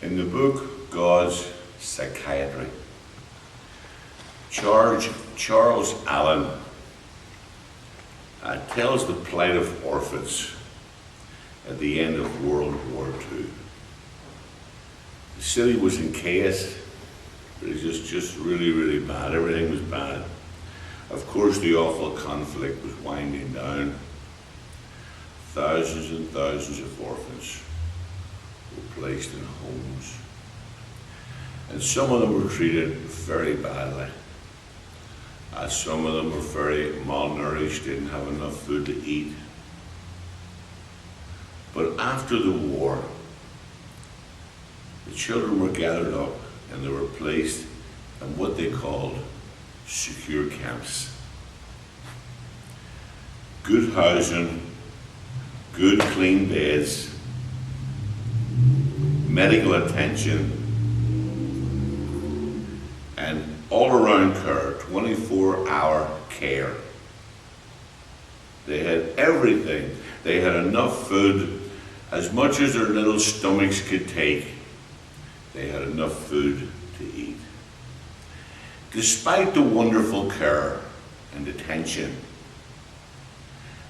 In the book God's Psychiatry, Charles Allen tells the plight of orphans at the end of World War II. The city was in chaos. It was just really, really bad. Everything was bad. Of course, the awful conflict was winding down. Thousands and thousands of orphans were placed in homes. And some of them were treated very badly. Some of them were very malnourished, didn't have enough food to eat. But after the war, the children were gathered up and they were placed in what they called secure camps. Good housing, good clean beds, medical attention, and all-around care, 24-hour care. They had everything. They had enough food, as much as their little stomachs could take. They had enough food to eat. Despite the wonderful care and attention,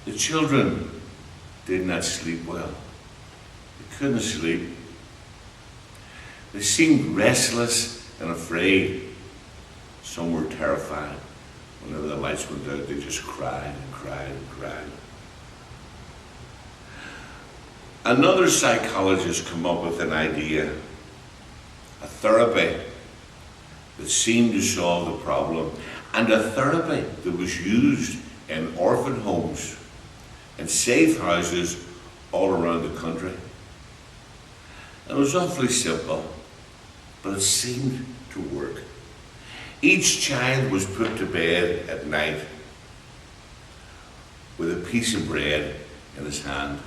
the children did not sleep well. They couldn't sleep. They seemed restless and afraid. Some were terrified. Whenever the lights went out, they just cried and cried and cried. Another psychologist came up with an idea, a therapy that seemed to solve the problem, and a therapy that was used in orphan homes and safe houses all around the country. It was awfully simple, but it seemed to work. Each child was put to bed at night with a piece of bread in his hand.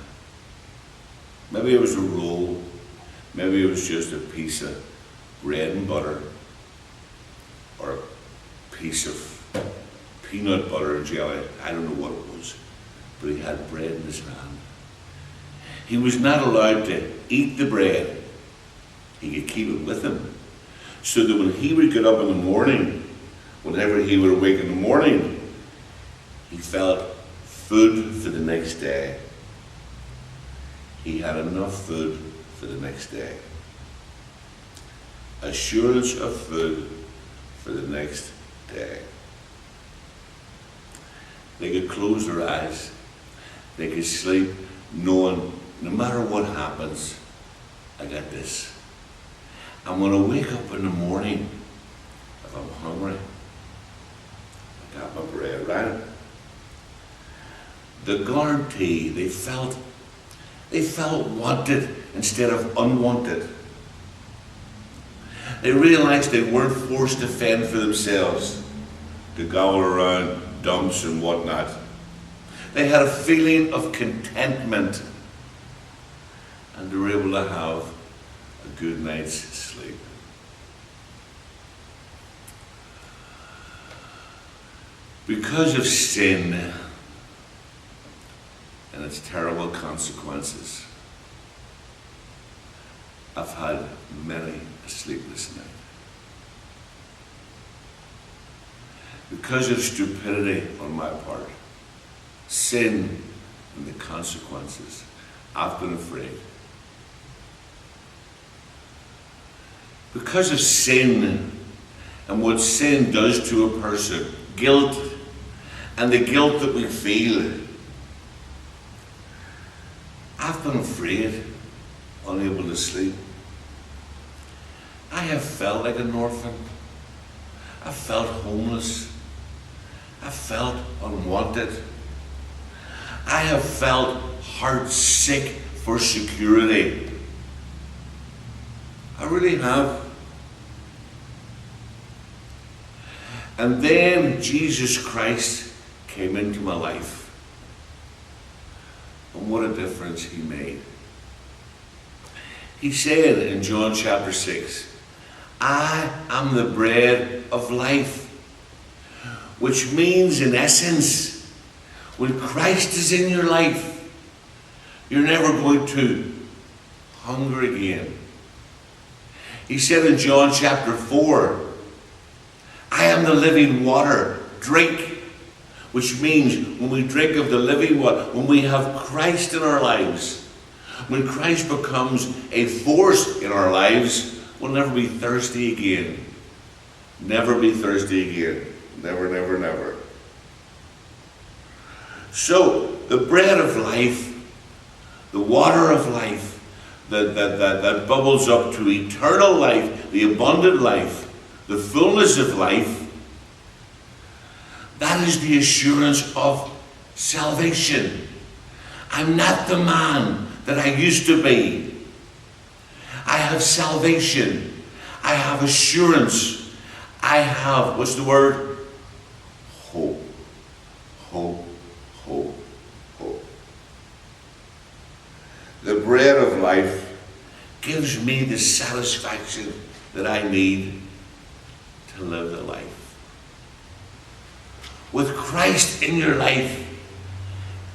Maybe it was a roll, maybe it was just a piece of bread and butter, or a piece of peanut butter jelly. I don't know what it was, but he had bread in his hand. He was not allowed to eat the bread. He could keep it with him, so that when he would get up in the morning, whenever he would awake in the morning, he felt food for the next day. He had enough food for the next day. Assurance of food for the next day. They could close their eyes. They could sleep knowing no matter what happens, I got this. And when I wake up in the morning, if I'm hungry, I got my bread, right? The guarantee, they felt wanted instead of unwanted. They realized they weren't forced to fend for themselves, to gobble around dumps and whatnot. They had a feeling of contentment, and they were able to have a good night's sleep. Because of sin and its terrible consequences, I've had many a sleepless night. Because of stupidity on my part, sin and the consequences, I've been afraid. Because of sin and what sin does to a person, guilt and the guilt that we feel, I've been afraid, unable to sleep. I have felt like an orphan. I felt homeless. I felt unwanted. I have felt heart sick for security. I really have. And then Jesus Christ came into my life. And what a difference he made. He said in John chapter 6, I am the bread of life. Which means, in essence, when Christ is in your life, you're never going to hunger again. He said in John chapter 4, I am the living water, drink. Which means when we drink of the living water, when we have Christ in our lives, when Christ becomes a force in our lives, we'll never be thirsty again. Never be thirsty again. Never, never, never. So, the bread of life, the water of life, that bubbles up to eternal life, the abundant life, the fullness of life, that is the assurance of salvation. I'm not the man that I used to be. I have salvation. I have assurance. I have, what's the word? Hope. Hope. Hope. Hope. The bread of life gives me the satisfaction that I need to live the life. With Christ in your life,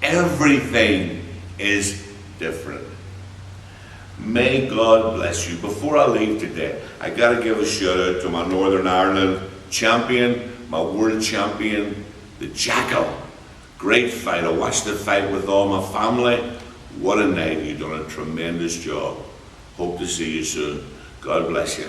everything is different. May God bless you. Before I leave today, I got to give a shout out to my Northern Ireland champion, my world champion, the Jackal. Great fight. I watched the fight with all my family. What a night. You've done a tremendous job. Hope to see you soon. God bless you.